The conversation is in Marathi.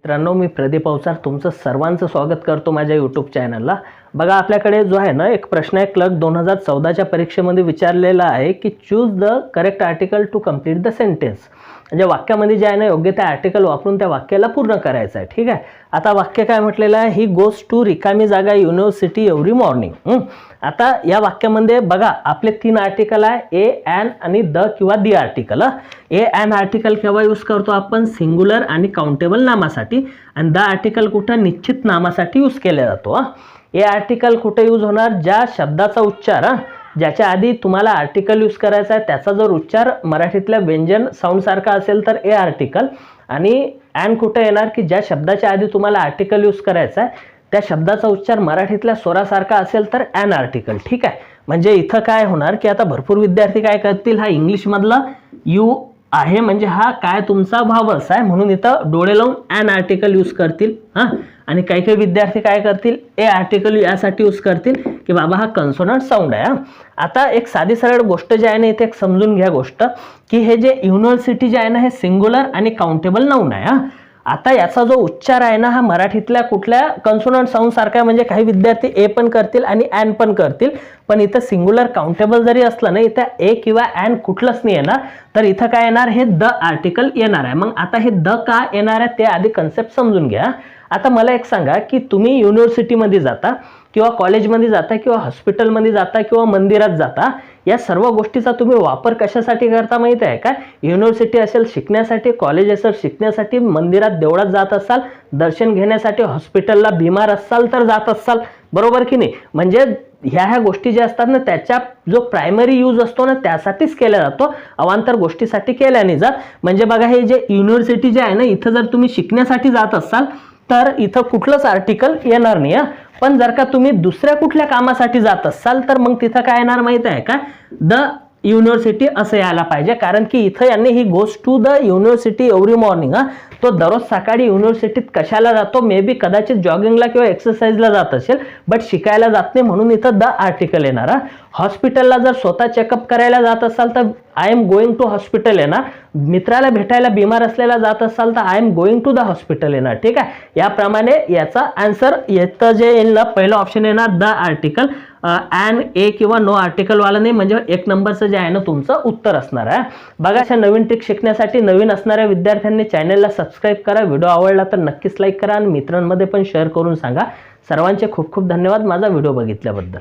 मित्रांनो, मी प्रदीप अवचार तुमचं सर्वांचं स्वागत करतो माझ्या यूट्यूब चॅनलला। बघा, आपल्याकडे जो आहे ना एक प्रश्न आहे क्लर्क 2014च्या परीक्षेमध्ये विचारलेला आहे की choose the correct article to complete the sentence. म्हणजे वाक्यामध्ये जे आहे ना योग्य त्या आर्टिकल वापरून त्या वाक्याला पूर्ण करायचं आहे। ठीक आहे, आता वाक्य काय म्हटलेलं आहे, ही गोज टू रिकामी जागा युनिव्हर्सिटी एव्हरी मॉर्निंग। आता या वाक्यामध्ये बघा आपले तीन आर्टिकल आहे, ए, ॲन आणि द किंवा the article. A an article केव्हा यूज करतो आपण, सिंग्युलर आणि काउंटेबल नामासाठी, आणि द आर्टिकल कुठं निश्चित नामासाठी यूज केला जातो। ए आर्टिकल कुठे यूज होणार, ज्या शब्दाचा उच्चार ज्याच्या आधी तुम्हाला आर्टिकल यूज करायचा आहे त्याचा जर उच्चार मराठीतल्या व्यंजन साऊंड सारखा असेल तर ए आर्टिकल, आणि ॲन कुठे येणार की ज्या शब्दाच्या आधी तुम्हाला आर्टिकल यूज करायचा आहे त्या शब्दाचा उच्चार मराठीतल्या स्वरासारखा असेल तर ॲन आर्टिकल। ठीक आहे, म्हणजे इथं काय होणार की आता भरपूर विद्यार्थी काय करतील, हा इंग्लिशमधला यू आहे म्हणजे हा काय तुमचा भावच आहे म्हणून इथं डोळे लावून ॲन आर्टिकल यूज करतील। आणि काही काही विद्यार्थी काय करतील, ए आर्टिकल यासाठी यूज करतील की बाबा हा कन्सोनंट साऊंड आहे। आता एक साधी सरळ गोष्ट जी आहे ना इथे एक समजून घ्या गोष्ट, की हे जे युनिव्हर्सिटी जे आहे ना हे सिंग्युलर आणि काउंटेबल नाऊन आहे। आता याचा जो उच्चार आहे ना हा मराठीतल्या कुठल्या कन्सोनंट साऊंड सारखा, म्हणजे काही विद्यार्थी ए पण करतील आणि ॲन पण करतील, पण इथं सिंग्युलर काउंटेबल जरी असलं ना इथं ए किंवा ॲन कुठलंच नाही येणार, तर इथं काय येणार, हे द आर्टिकल येणार आहे। मग आता हे द का येणार आहे ते आधी कन्सेप्ट समजून घ्या। आता मला एक सांगा की तुम्ही युनिव्हर्सिटीमध्ये जाता किंवा कॉलेजमध्ये जाता किंवा हॉस्पिटलमध्ये जाता किंवा मंदिरात जाता, या सर्व गोष्टीचा तुम्ही वापर कशासाठी करता माहिती आहे का, युनिव्हर्सिटी असेल शिकण्यासाठी, कॉलेज असेल शिकण्यासाठी, मंदिरात देवळात जात असाल दर्शन घेण्यासाठी, हॉस्पिटलला बिमार असाल तर जात असाल, बरोबर की नाही। म्हणजे ह्या गोष्टी ज्या असतात ना त्याच्या जो प्रायमरी यूज असतो ना त्यासाठीच केला जातो, अवांतर गोष्टीसाठी केल्या नाही जात। म्हणजे बघा हे जे युनिव्हर्सिटी जे आहे ना इथं जर तुम्ही शिकण्यासाठी जात असाल तर इथं कुठलंच आर्टिकल येणार नाही। पण जर का तुम्ही दुसऱ्या कुठल्या कामासाठी जात असाल तर मग तिथं काय येणार माहिती आहे का, द युनिव्हर्सिटी असं यायला पाहिजे, कारण की इथं यांनी he goes to the university every morning. तो दररोज सकाळी युनिव्हर्सिटीत कशाला जातो, मे बी कदाचित जॉगिंगला किंवा एक्सरसाइजला जात असेल, बट शिकायला जात नाही म्हणून इथं द आर्टिकल येणार। हॉस्पिटलला जर स्वतः चेकअप करायला जात असाल तर I am going to hospital येणार, मित्राला भेटायला बिमार असलेला जात असाल तर I am going to the hospital येणार। ठीक आहे, याप्रमाणे याचा आन्सर येतं जे येईल ना पहिलं ऑप्शन येणार द आर्टिकल, ॲन ए किंवा नो आर्टिकल वाला नाही, म्हणजे एक नंबरचं जे आहे ना तुमचं उत्तर असणार आहे। बघा, अशा नवीन ट्रिक शिकण्यासाठी नवीन असणाऱ्या विद्यार्थ्यांनी चॅनलला सबस्क्राईब करा, व्हिडिओ आवडला तर नक्कीच लाईक करा आणि मित्रांमध्ये पण शेअर करून सांगा। सर्वांचे खूप खूप धन्यवाद माझा व्हिडिओ बघितल्याबद्दल।